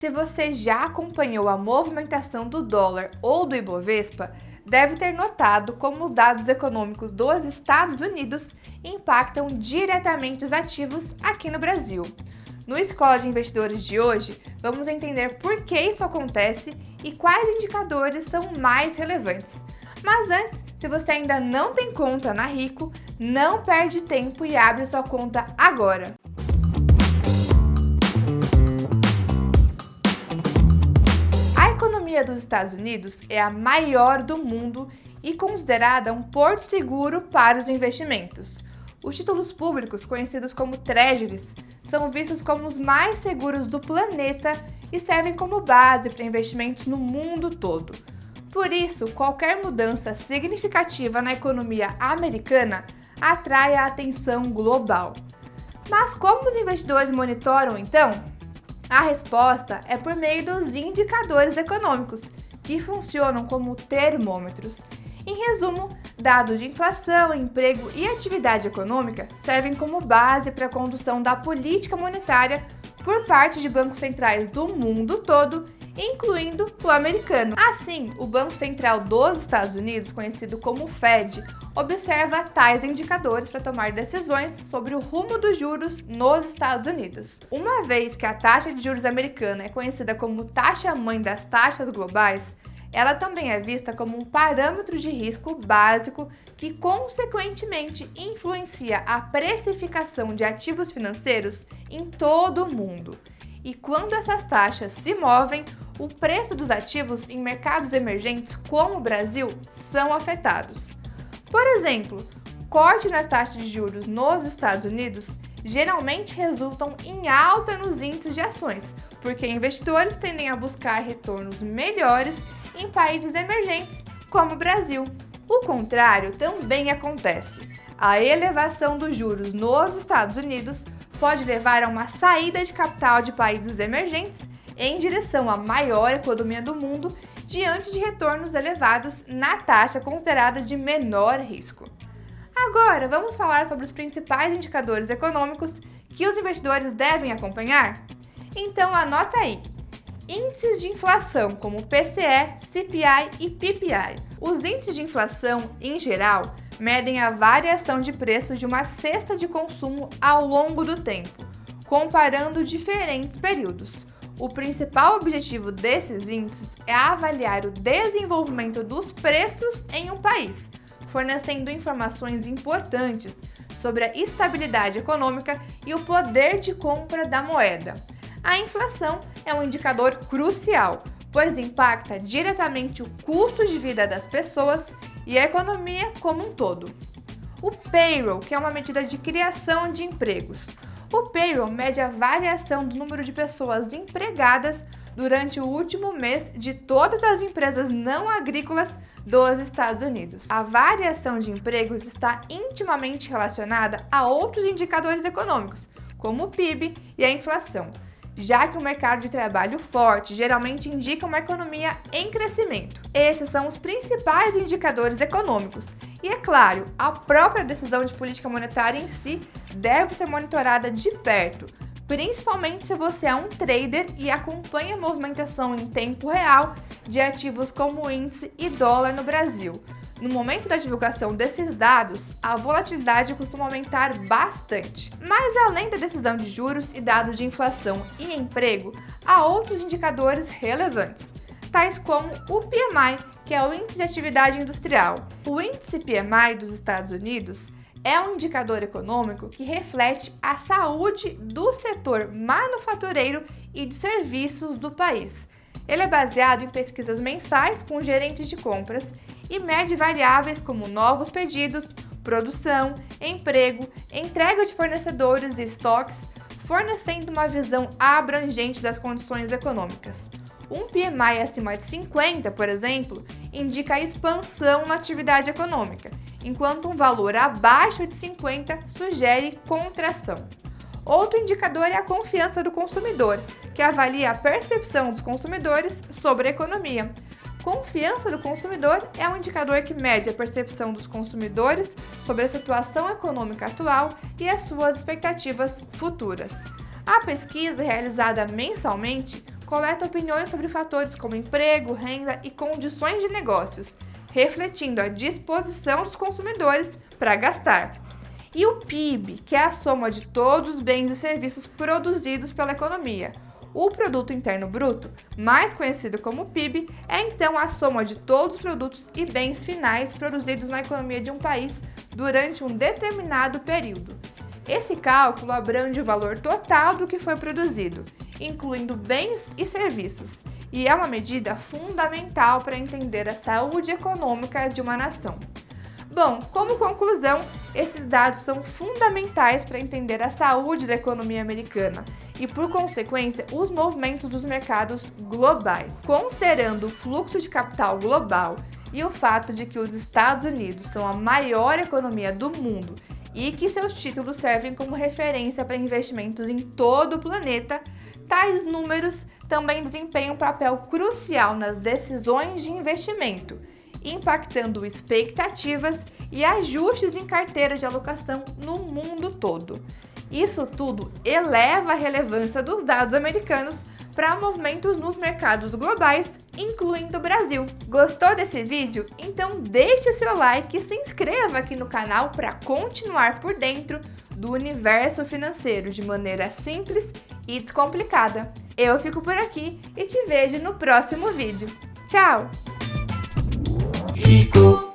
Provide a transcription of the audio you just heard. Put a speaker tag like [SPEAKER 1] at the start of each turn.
[SPEAKER 1] Se você já acompanhou a movimentação do dólar ou do Ibovespa, deve ter notado como os dados econômicos dos Estados Unidos impactam diretamente os ativos aqui no Brasil. No Escola de Investidores de hoje, vamos entender por que isso acontece e quais indicadores são mais relevantes. Mas antes, se você ainda não tem conta na Rico, não perde tempo e abre sua conta agora! A economia dos Estados Unidos é a maior do mundo e considerada um porto seguro para os investimentos. Os títulos públicos, conhecidos como treasuries, são vistos como os mais seguros do planeta e servem como base para investimentos no mundo todo. Por isso, qualquer mudança significativa na economia americana atrai a atenção global. Mas como os investidores monitoram então? A resposta é por meio dos indicadores econômicos, que funcionam como termômetros. Em resumo, dados de inflação, emprego e atividade econômica servem como base para a condução da política monetária por parte de bancos centrais do mundo todo, incluindo o americano. Assim, o Banco Central dos Estados Unidos, conhecido como Fed, observa tais indicadores para tomar decisões sobre o rumo dos juros nos Estados Unidos. Uma vez que a taxa de juros americana é conhecida como taxa-mãe das taxas globais, ela também é vista como um parâmetro de risco básico que, consequentemente, influencia a precificação de ativos financeiros em todo o mundo. E quando essas taxas se movem, o preço dos ativos em mercados emergentes como o Brasil são afetados. Por exemplo, corte nas taxas de juros nos Estados Unidos geralmente resultam em alta nos índices de ações, porque investidores tendem a buscar retornos melhores em países emergentes, como o Brasil. O contrário também acontece. A elevação dos juros nos Estados Unidos pode levar a uma saída de capital de países emergentes em direção à maior economia do mundo, diante de retornos elevados na taxa considerada de menor risco. Agora, vamos falar sobre os principais indicadores econômicos que os investidores devem acompanhar? Então, anota aí. Índices de inflação, como PCE, CPI e PPI. Os índices de inflação, em geral, medem a variação de preço de uma cesta de consumo ao longo do tempo, comparando diferentes períodos. O principal objetivo desses índices é avaliar o desenvolvimento dos preços em um país, fornecendo informações importantes sobre a estabilidade econômica e o poder de compra da moeda. A inflação é um indicador crucial, pois impacta diretamente o custo de vida das pessoas e a economia como um todo. O payroll, que é uma medida de criação de empregos. O payroll mede a variação do número de pessoas empregadas durante o último mês de todas as empresas não agrícolas dos Estados Unidos. A variação de empregos está intimamente relacionada a outros indicadores econômicos, como o PIB e a inflação, já que o mercado de trabalho forte geralmente indica uma economia em crescimento. Esses são os principais indicadores econômicos. E é claro, a própria decisão de política monetária em si deve ser monitorada de perto, principalmente se você é um trader e acompanha a movimentação em tempo real de ativos como o índice e dólar no Brasil. No momento da divulgação desses dados, a volatilidade costuma aumentar bastante. Mas além da decisão de juros e dados de inflação e emprego, há outros indicadores relevantes, tais como o PMI, que é o Índice de Atividade Industrial. O índice PMI dos Estados Unidos é um indicador econômico que reflete a saúde do setor manufatureiro e de serviços do país. Ele é baseado em pesquisas mensais com gerentes de compras e mede variáveis como novos pedidos, produção, emprego, entrega de fornecedores e estoques, fornecendo uma visão abrangente das condições econômicas. Um PMI acima de 50, por exemplo, indica a expansão na atividade econômica, enquanto um valor abaixo de 50 sugere contração. Outro indicador é a confiança do consumidor, que avalia a percepção dos consumidores sobre a economia. Confiança do consumidor é um indicador que mede a percepção dos consumidores sobre a situação econômica atual e as suas expectativas futuras. A pesquisa, realizada mensalmente, coleta opiniões sobre fatores como emprego, renda e condições de negócios, refletindo a disposição dos consumidores para gastar. E o PIB, que é a soma de todos os bens e serviços produzidos pela economia. O Produto Interno Bruto, mais conhecido como PIB, é então a soma de todos os produtos e bens finais produzidos na economia de um país durante um determinado período. Esse cálculo abrange o valor total do que foi produzido, incluindo bens e serviços, e é uma medida fundamental para entender a saúde econômica de uma nação. Bom, como conclusão, esses dados são fundamentais para entender a saúde da economia americana e, por consequência, os movimentos dos mercados globais. Considerando o fluxo de capital global e o fato de que os Estados Unidos são a maior economia do mundo e que seus títulos servem como referência para investimentos em todo o planeta, tais números também desempenham um papel crucial nas decisões de investimento, impactando expectativas e ajustes em carteira de alocação no mundo todo. Isso tudo eleva a relevância dos dados americanos para movimentos nos mercados globais, incluindo o Brasil. Gostou desse vídeo? Então deixe o seu like e se inscreva aqui no canal para continuar por dentro do universo financeiro de maneira simples e descomplicada. Eu fico por aqui e te vejo no próximo vídeo. Tchau!
[SPEAKER 2] Rico